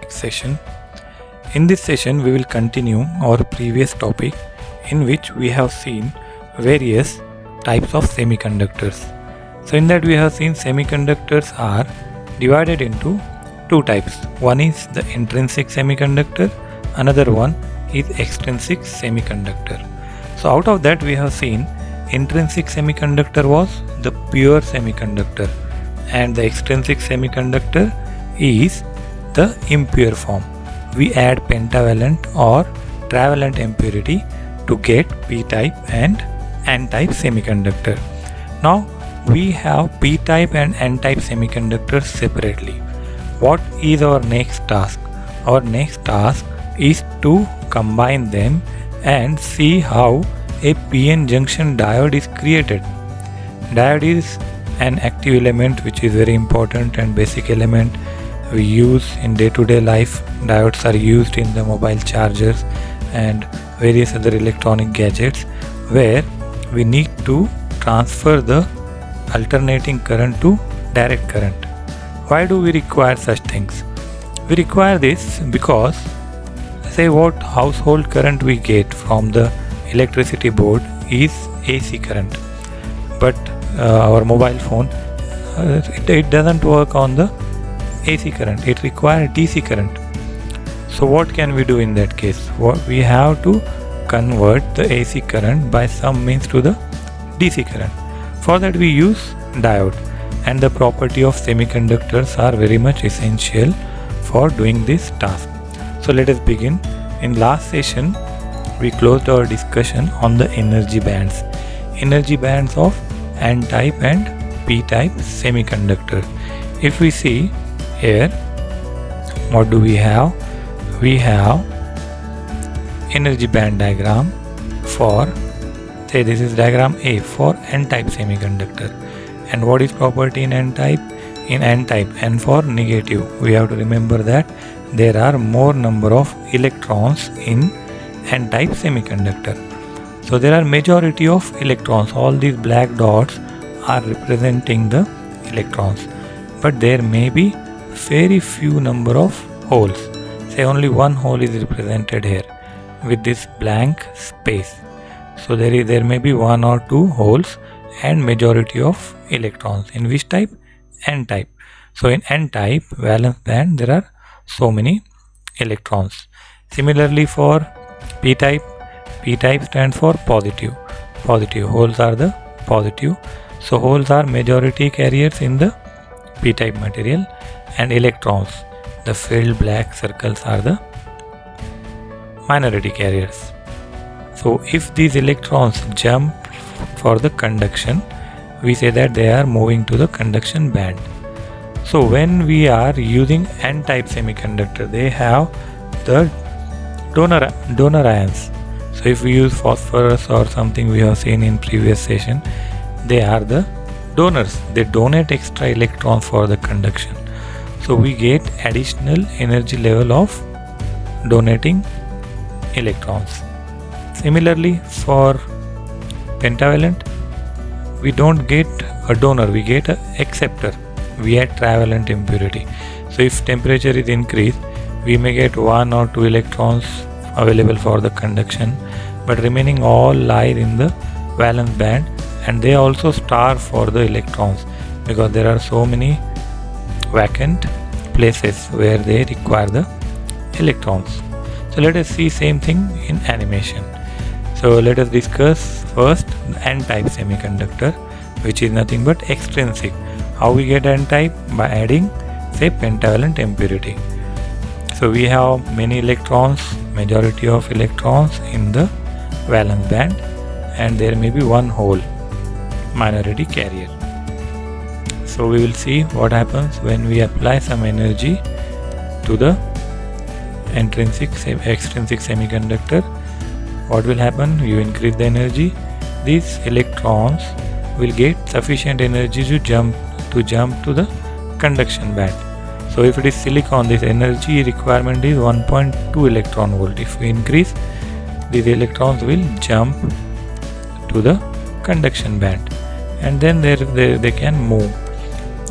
Session. In this session, we will continue our previous topic in which we have seen various types of semiconductors. So in that we have seen semiconductors are divided into two types. One is the intrinsic semiconductor, another one is extrinsic semiconductor. So out of that we have seen intrinsic semiconductor was the pure semiconductor and the extrinsic semiconductor is the impure form. We add pentavalent or trivalent impurity to get p-type and n-type semiconductor. Now we have p-type and n-type semiconductors separately. What is our next task? Our next task is to combine them and see how a p-n junction diode is created. Diode is an active element which is very important and basic element we use in day-to-day life. Diodes are used in the mobile chargers and various other electronic gadgets where we need to transfer the alternating current to direct current. Why do we require such things? We require this because say what household current we get from the electricity board is AC current, but our mobile phone it doesn't work on the AC current, it requires DC current. So what can we do in that case? We have to convert the AC current by some means to the DC current. For that we use diode, and the property of semiconductors are very much essential for doing this task. So let us begin. In last session we closed our discussion on the energy bands of n-type and p-type semiconductor. If we see here, what do we have? We have energy band diagram for, say this is diagram A for n-type semiconductor. And what is property in n-type? In n-type, n for negative. We have to remember that there are more number of electrons in n-type semiconductor. So there are majority of electrons. All these black dots are representing the electrons, but there may be very few number of holes. Say only one hole is represented here with this blank space. So there may be one or two holes and majority of electrons. In which type? N-type. So in N-type valence band there are so many electrons. Similarly for P-type, P-type stands for positive. Holes are the positive. So holes are majority carriers in the P-type material, and electrons, the filled black circles, are the minority carriers. So if these electrons jump for the conduction, we say that they are moving to the conduction band. So when we are using N-type semiconductor, they have the donor ions. So if we use phosphorus or something we have seen in previous session, they are the donors. They donate extra electrons for the conduction. So we get additional energy level of donating electrons. Similarly for pentavalent, we don't get a donor, we get an acceptor. We add trivalent impurity. So if temperature is increased, we may get one or two electrons available for the conduction, but remaining all lie in the valence band, and they also starve for the electrons because there are so many vacant places where they require the electrons. So let us see same thing in animation. So let us discuss first the N-type semiconductor, which is nothing but extrinsic. How we get N-type? By adding say pentavalent impurity. So we have many electrons, majority of electrons in the valence band, and there may be one hole, minority carrier. So we will see what happens when we apply some energy to the extrinsic semiconductor, what will happen? You increase the energy, these electrons will get sufficient energy to jump to the conduction band. So if it is silicon, this energy requirement is 1.2 electron volt. If we increase, these electrons will jump to the conduction band, and then they can move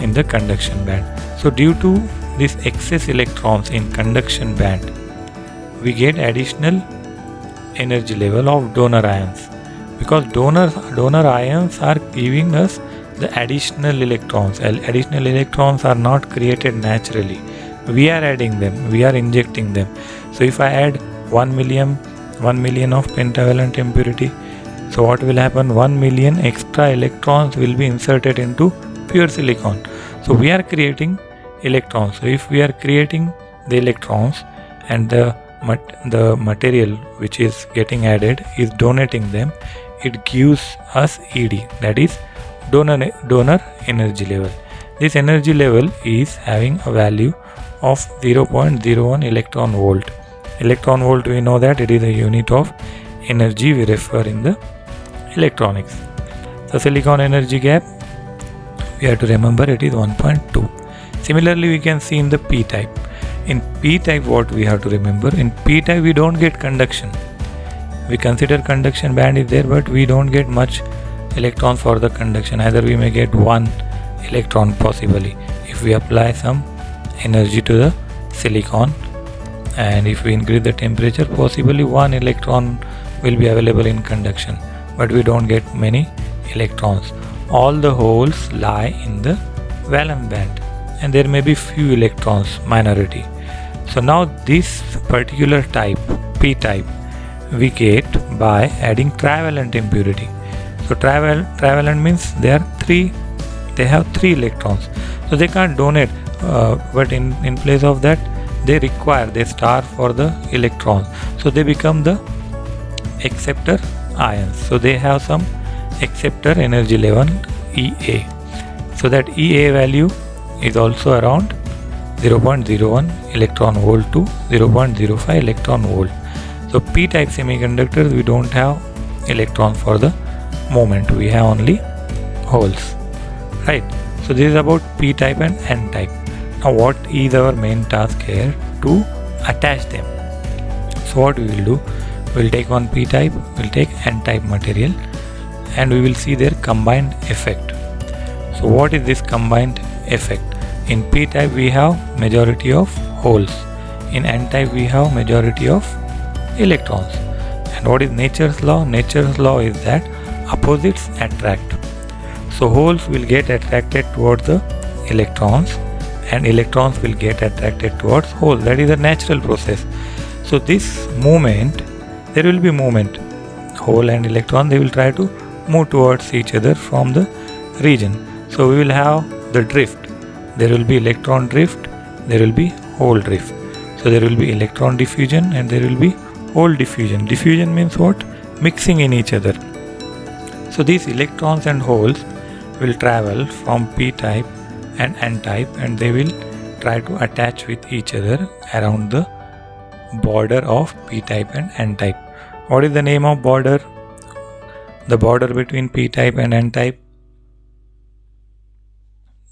in the conduction band. So due to this excess electrons in conduction band, we get additional energy level of donor ions, because donor ions are giving us the additional electrons. Additional electrons are not created naturally. We are adding them, we are injecting them. So if I add 1 million of pentavalent impurity, so what will happen? 1 million extra electrons will be inserted into pure silicon. So we are creating electrons. So if we are creating the electrons and the material which is getting added is donating them, it gives us ED, that is donor energy level. This energy level is having a value of 0.01 electron volt. Electron volt, we know that it is a unit of energy we refer in the electronics. So silicon energy gap, we have to remember it is 1.2. Similarly, we can see in the p-type. In p-type, what we have to remember, in p-type we don't get conduction. We consider conduction band is there, but we don't get much electron for the conduction. Either we may get 1 electron possibly if we apply some energy to the silicon, and if we increase the temperature, possibly 1 electron will be available in conduction, but we don't get many electrons. All the holes lie in the valence band, and there may be few electrons, minority. So now this particular type, p-type, we get by adding trivalent impurity. So trivalent means they have 3 electrons, so they can't donate, but in place of that they starve for the electrons, so they become the acceptor ions. So they have some acceptor energy level EA. So that EA value is also around 0.01 electron volt to 0.05 electron volt. So p-type semiconductors, we don't have electron for the moment, we have only holes, right? So this is about p-type and n-type. Now what is our main task here? To attach them. So what we will do, we will take one p-type, we will take n-type material, and we will see their combined effect. So what is this combined effect? In p-type we have majority of holes, in n-type we have majority of electrons. And what is nature's law? Nature's law is that opposites attract. So holes will get attracted towards the electrons, and electrons will get attracted towards holes. That is a natural process. So this movement, there will be movement. Hole and electron, they will try to move towards each other from the region. So we will have the drift. There will be electron drift, there will be hole drift. So there will be electron diffusion and there will be hole diffusion. Diffusion means what? Mixing in each other. So these electrons and holes will travel from p-type and n-type, and they will try to attach with each other around the border of p-type and n-type. What is the name of border? The border between p-type and n-type.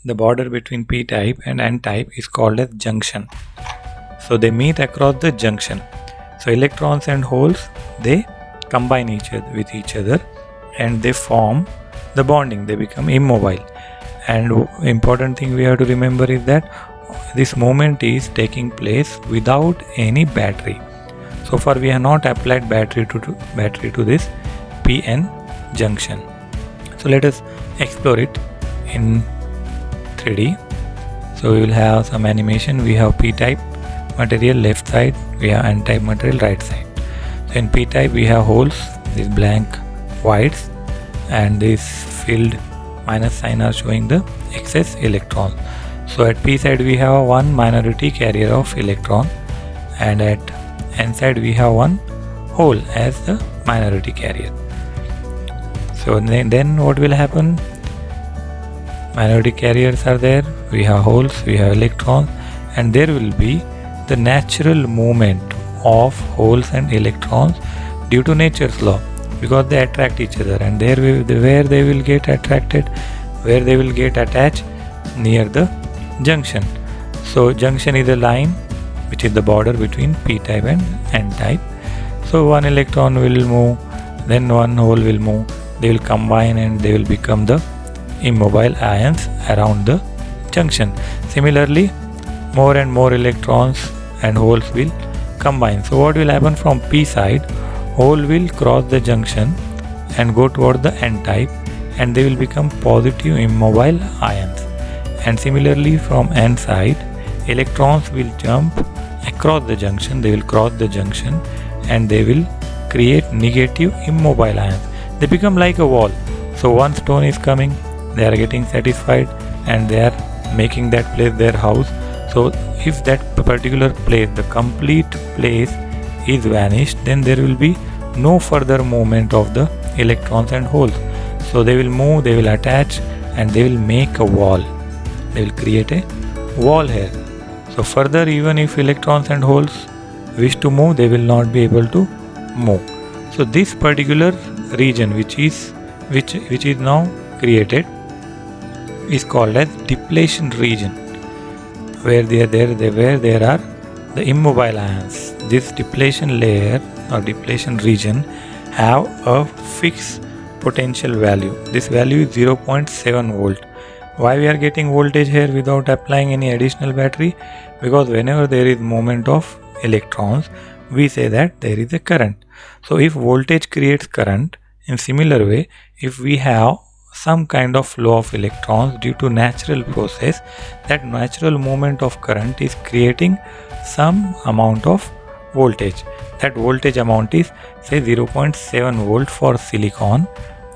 The border between p-type and n-type is called as junction. So they meet across the junction. So electrons and holes, they combine with each other and they form the bonding. They become immobile. And important thing we have to remember is that this movement is taking place without any battery. So far we have not applied battery to this p-n junction. So let us explore it in 3D. So we will have some animation. We have p-type material left side, we have n-type material right side. So in p-type we have holes, these blank whites, and this filled minus sign are showing the excess electrons. So at p side we have one minority carrier of electron, and at n side we have one hole as the minority carrier. So then what will happen? Minority carriers are there, we have holes, we have electrons, and there will be the natural movement of holes and electrons due to nature's law, because they attract each other, and where they will get attracted, where they will get attached, near the junction. So junction is a line which is the border between p-type and n-type. So one electron will move, then one hole will move, they will combine and they will become the immobile ions around the junction. Similarly, more and more electrons and holes will combine. So what will happen from p side, hole will cross the junction and go toward the n-type, and they will become positive immobile ions. And similarly from n side, electrons will jump across the junction, they will cross the junction and they will create negative immobile ions. They become like a wall. So one stone is coming, they are getting satisfied and they are making that place their house. So if that particular place, the complete place is vanished, then there will be no further movement of the electrons and holes. So they will move, they will attach and they will make a wall. They will create a wall here. So further, even if electrons and holes wish to move, they will not be able to move. So this particular region which is now created is called as depletion region, where there are the immobile ions. This depletion layer or depletion region have a fixed potential value. This value is 0.7 volt. Why we are getting voltage here without applying any additional battery? Because whenever there is movement of electrons, we say that there is a current. So if voltage creates current, in similar way, if we have some kind of flow of electrons due to natural process, that natural movement of current is creating some amount of voltage. That voltage amount is say 0.7 volt for silicon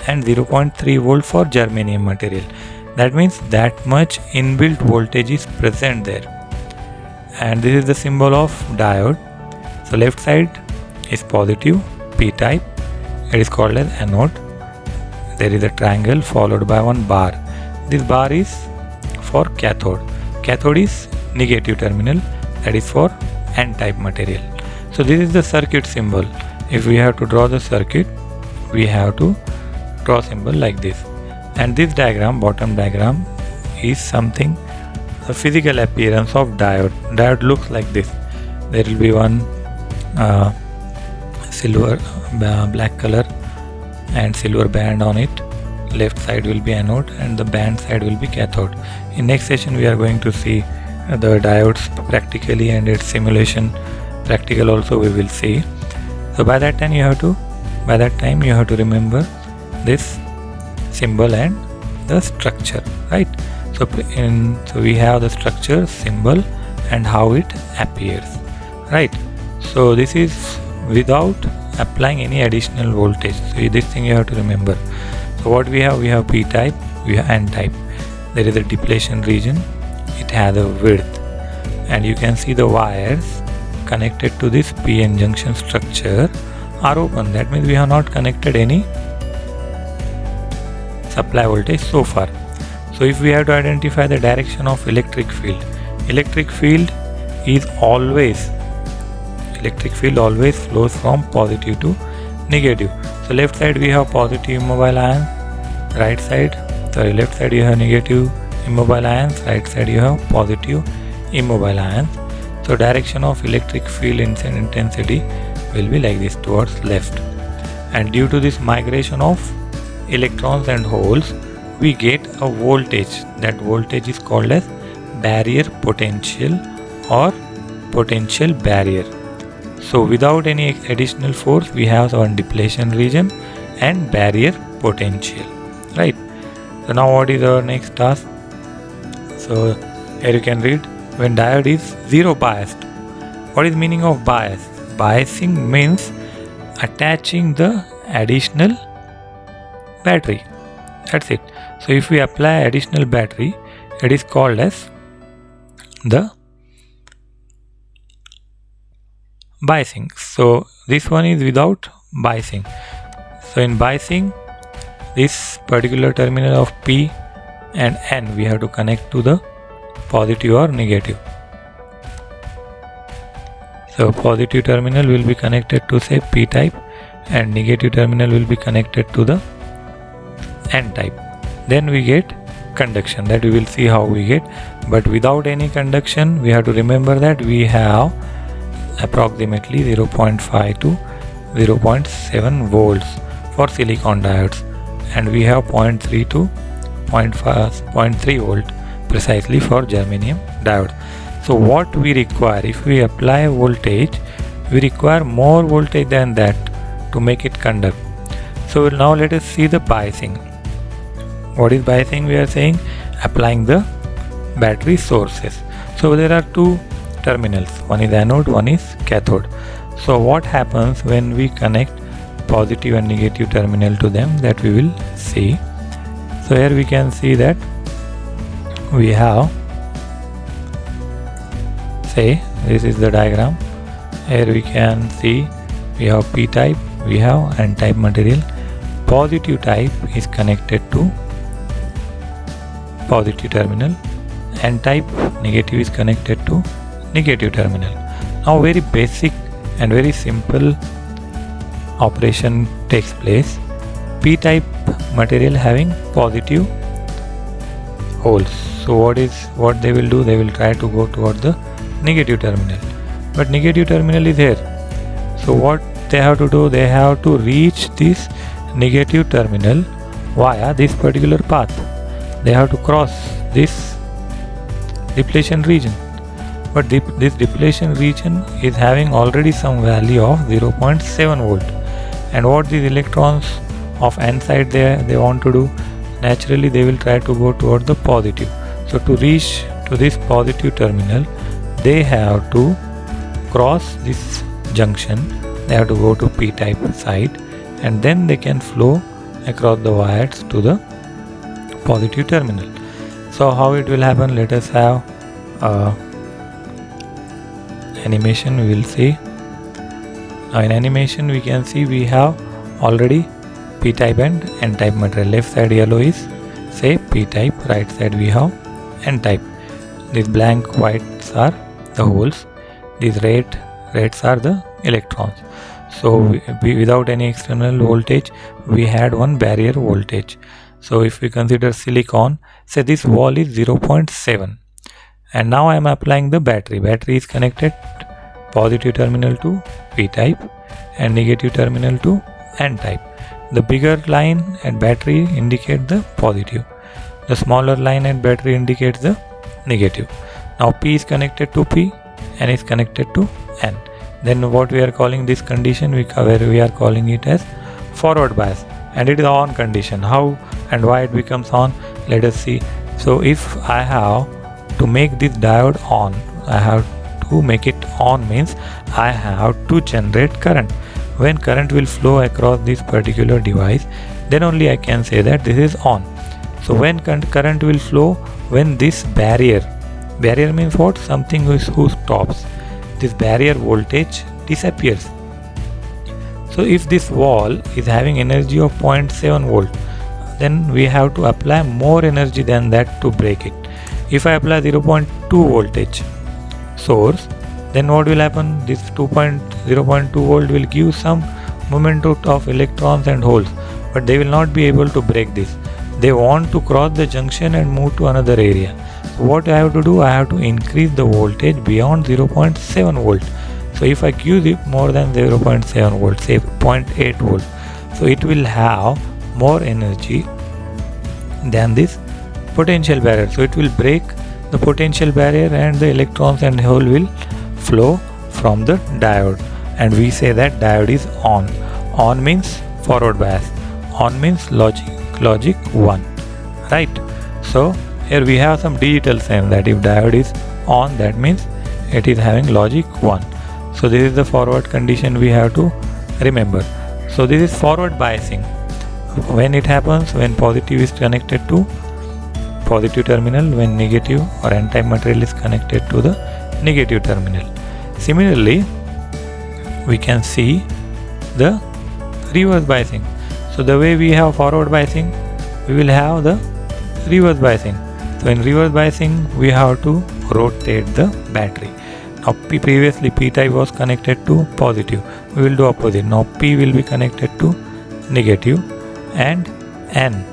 and 0.3 volt for germanium material. That means that much inbuilt voltage is present there. And this is the symbol of diode. So left side is positive p-type, it is called as anode. There is a triangle followed by one bar. This bar is for cathode. Cathode is negative terminal, that is for n-type material. So this is the circuit symbol. If we have to draw the circuit, we have to draw symbol like this. And this diagram, bottom diagram, is something, the physical appearance of diode. Diode looks like this. There will be one silver black color and silver band on it. Left side will be anode and the band side will be cathode. In next session we are going to see the diodes practically and its simulation practical also we will see. So by that time you have to remember this symbol and the structure, right? So we have the structure, symbol and how it appears, right? So this is without applying any additional voltage. So this thing you have to remember. So what we have p-type, we have n-type. There is a depletion region, it has a width, and you can see the wires connected to this p-n junction structure are open. That means we have not connected any supply voltage so far. So if we have to identify the direction of electric field always flows from positive to negative. So left side we have positive immobile ions, left side you have negative immobile ions, right side you have positive immobile ions. So direction of electric field intensity will be like this, towards left. And due to this migration of electrons and holes, we get a voltage. That voltage is called as barrier potential or potential barrier. So without any additional force, we have one depletion region and barrier potential, right? So now what is our next task? So here you can read, when diode is zero biased. What is meaning of bias? Biasing means attaching the additional battery. That's it. So if we apply additional battery, it is called as the biasing. So this one is without biasing. So in biasing, this particular terminal of P and N we have to connect to the positive or negative. So positive terminal will be connected to say P type and negative terminal will be connected to the N type. Then we get conduction, that we will see how we get. But without any conduction, we have to remember that we have approximately 0.5 to 0.7 volts for silicon diodes, and we have 0.3 to 0.3 volt precisely for germanium diode. So what we require, if we apply voltage, we require more voltage than that to make it conduct. So now let us see the biasing. What is biasing? We are saying applying the battery sources. So there are two terminals, one is anode, one is cathode. So what happens when we connect positive and negative terminal to them, that we will see. So here we can see that we have, say this is the diagram. Here we can see we have P type, we have N type material. Positive type is connected to positive terminal, N type negative is connected to negative terminal. Now very basic and very simple operation takes place. P type material having positive holes. So what they will do, they will try to go toward the negative terminal, but negative terminal is here. So what they have to do, they have to reach this negative terminal via this particular path. They have to cross this depletion region, but this depletion region is having already some value of 0.7 volt. And what these electrons of N side they want to do, naturally they will try to go toward the positive. So to reach to this positive terminal, they have to cross this junction, they have to go to P type side, and then they can flow across the wires to the positive terminal. So how it will happen, let us have animation, we will see. Now in animation we can see we have already P type and N type material. Left side yellow is say P type, right side we have N type. These blank whites are the holes, these reds are the electrons. So without any external voltage, we had one barrier voltage. So if we consider silicon, say this wall is 0.7, and now I am applying the battery. Battery is connected positive terminal to P type and negative terminal to N type. The bigger line at battery indicate the positive, the smaller line at battery indicates the negative. Now P is connected to P, N is connected to N. Then what we are calling this condition, we are calling it as forward bias, and it is on condition. How and why it becomes on, let us see. So if I have to make this diode on, I have to make it on means I have to generate current. When current will flow across this particular device, then only I can say that this is on. So when current will flow, when this barrier means what? Something who stops, this barrier voltage disappears. So if this wall is having energy of 0.7 volt, then we have to apply more energy than that to break it. If I apply 0.2 voltage source, then what will happen? This 0.2 volt will give some movement of electrons and holes, but they will not be able to break this. They want to cross the junction and move to another area. So what I have to do, I have to increase the voltage beyond 0.7 volt. So if I give it more than 0.7 volt, say 0.8 volt, so it will have more energy than this potential barrier. So it will break the potential barrier and the electrons and hole will flow from the diode, and we say that diode is on. On means forward bias, on means logic 1, right? So here we have some digital sense that if diode is on, that means it is having logic 1. So this is the forward condition we have to remember. So this is forward biasing. When it happens, when positive is connected to positive terminal, when negative or N-type material is connected to the negative terminal. Similarly, we can see the reverse biasing. So the way we have forward biasing, we will have the reverse biasing. So in reverse biasing, we have to rotate the battery. Now previously P type was connected to positive. We will do opposite. Now P will be connected to negative and N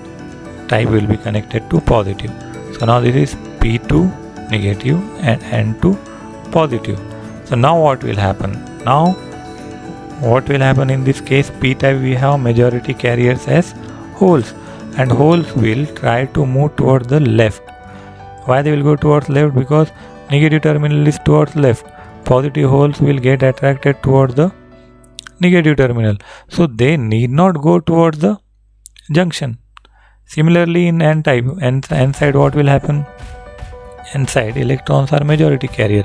type will be connected to positive. So now this is P to negative and N to positive. So now what will happen? Now what will happen in this case? P type we have majority carriers as holes, and holes will try to move towards the left. Why they will go towards left? Because negative terminal is towards left. Positive holes will get attracted towards the negative terminal. So they need not go towards the junction. Similarly in N type, N side what will happen? N side electrons are majority carrier.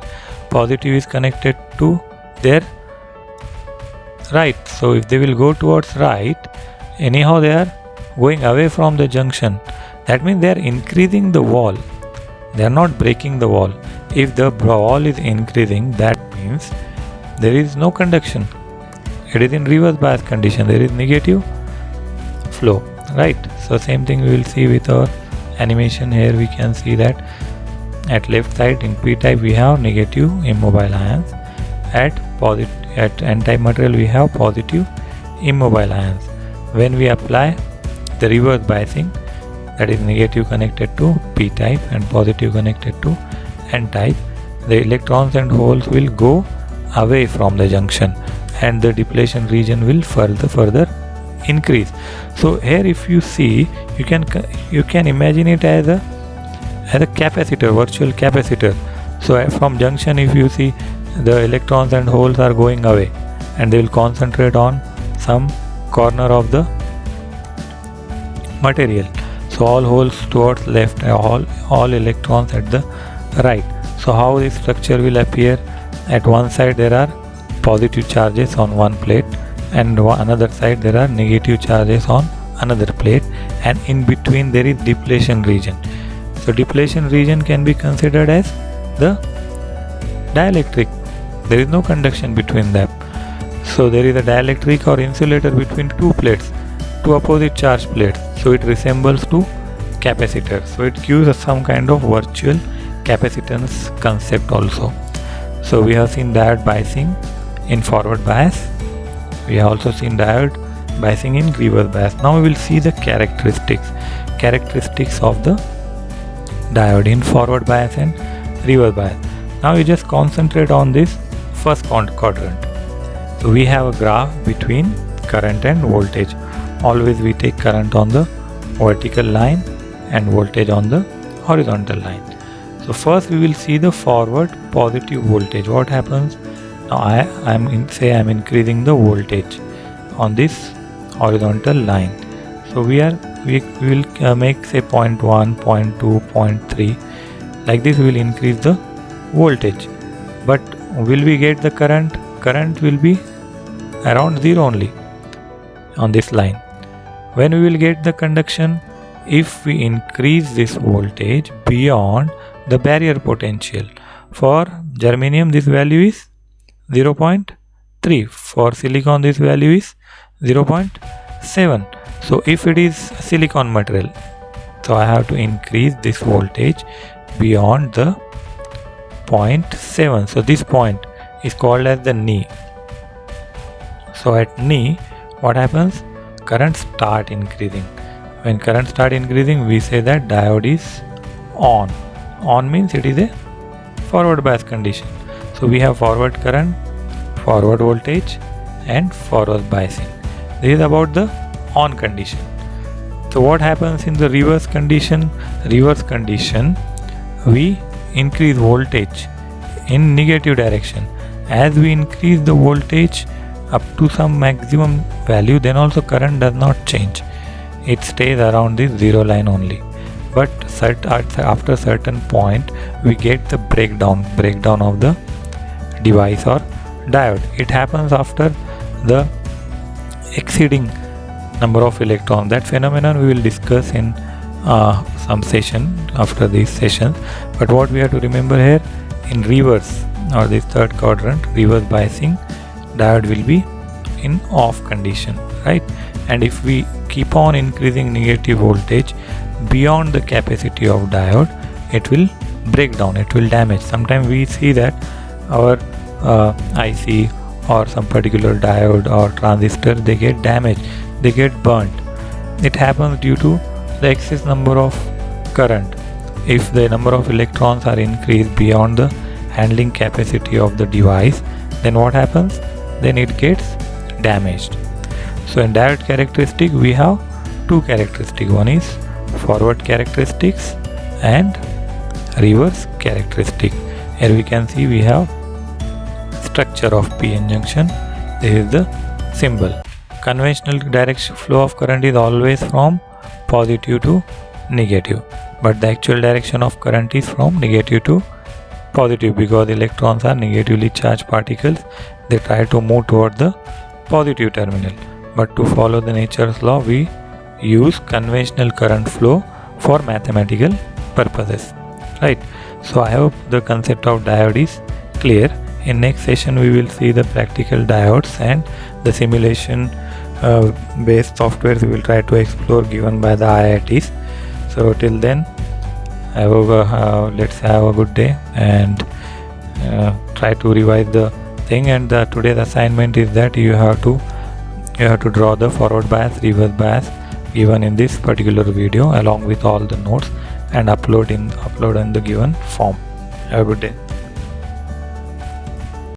Positive is connected to their right. So if they will go towards right, anyhow they are going away from the junction. That means they are increasing the wall. They are not breaking the wall. If the wall is increasing, that means there is no conduction. It is in reverse bias condition. There is negative flow, right? So same thing we will see with our animation here. We can see that at left side in P type we have negative immobile ions. At N type material we have positive immobile ions. When we apply the reverse biasing, that is negative connected to P type and positive connected to N type, the electrons and holes will go away from the junction and the depletion region will further increase. So here if you see, you can imagine it as a capacitor, virtual capacitor. So from junction if you see, the electrons and holes are going away and they will concentrate on some corner of the material. So all holes towards left, all electrons at the right. So how this structure will appear? At one side there are positive charges on one plate and another side there are negative charges on another plate, and in between there is depletion region. So depletion region can be considered as the dielectric. There is no conduction between them. So there is a dielectric or insulator between two plates, two opposite charge plates. So it resembles to capacitor. So it gives us some kind of virtual capacitance concept also. So we have seen diode biasing in forward bias. We have also seen diode biasing in reverse bias. Now we will see the characteristics of the diode in forward bias and reverse bias. Now we just concentrate on this first quadrant. So we have a graph between current and voltage. Always we take current on the vertical line and voltage on the horizontal line. So first we will see the forward positive voltage. What happens? Now I am increasing the voltage on this horizontal line. So we will make say 0.1, 0.2, 0.3. Like this we will increase the voltage. But will we get the current? Current will be around 0 only on this line. When we will get the conduction? If we increase this voltage beyond the barrier potential. For germanium this value is 0.3. For silicon this value is 0.7. So if it is silicon material, so I have to increase this voltage beyond the 0.7. So this point is called as the knee. So at knee, what happens? Current start increasing. When current start increasing, we say that diode is on. On means it is a forward bias condition. So we have forward current, forward voltage and forward biasing. This is about the on condition. So what happens in the reverse condition? Reverse condition, we increase voltage in negative direction. As we increase the voltage up to some maximum value, then also current does not change. It stays around this zero line only. But after certain point, we get the breakdown of the device or diode. It happens after the exceeding number of electrons. That phenomenon we will discuss in some session after these sessions. But what we have to remember here, in reverse or this third quadrant, reverse biasing, diode will be in off condition, right? And if we keep on increasing negative voltage beyond the capacity of diode, it will break down, it will damage. Sometimes we see that our IC or some particular diode or transistor, they get damaged, they get burnt. It happens due to the excess number of current. If the number of electrons are increased beyond the handling capacity of the device, then what happens? Then it gets damaged. So in diode characteristic we have two characteristics. One is forward characteristics and reverse characteristic. Here we can see we have structure of PN junction. This is the symbol. Conventional direction flow of current is always from positive to negative, but the actual direction of current is from negative to positive, because electrons are negatively charged particles. They try to move toward the positive terminal, but to follow the nature's law we use conventional current flow for mathematical purposes, right? So I hope the concept of diode is clear. In next session we will see the practical diodes and the simulation based softwares we will try to explore given by the IITs. So till then, let's have a good day and try to revise the thing. And today's assignment is that you have to draw the forward bias, reverse bias given in this particular video along with all the notes and upload in the given form. Have a good day.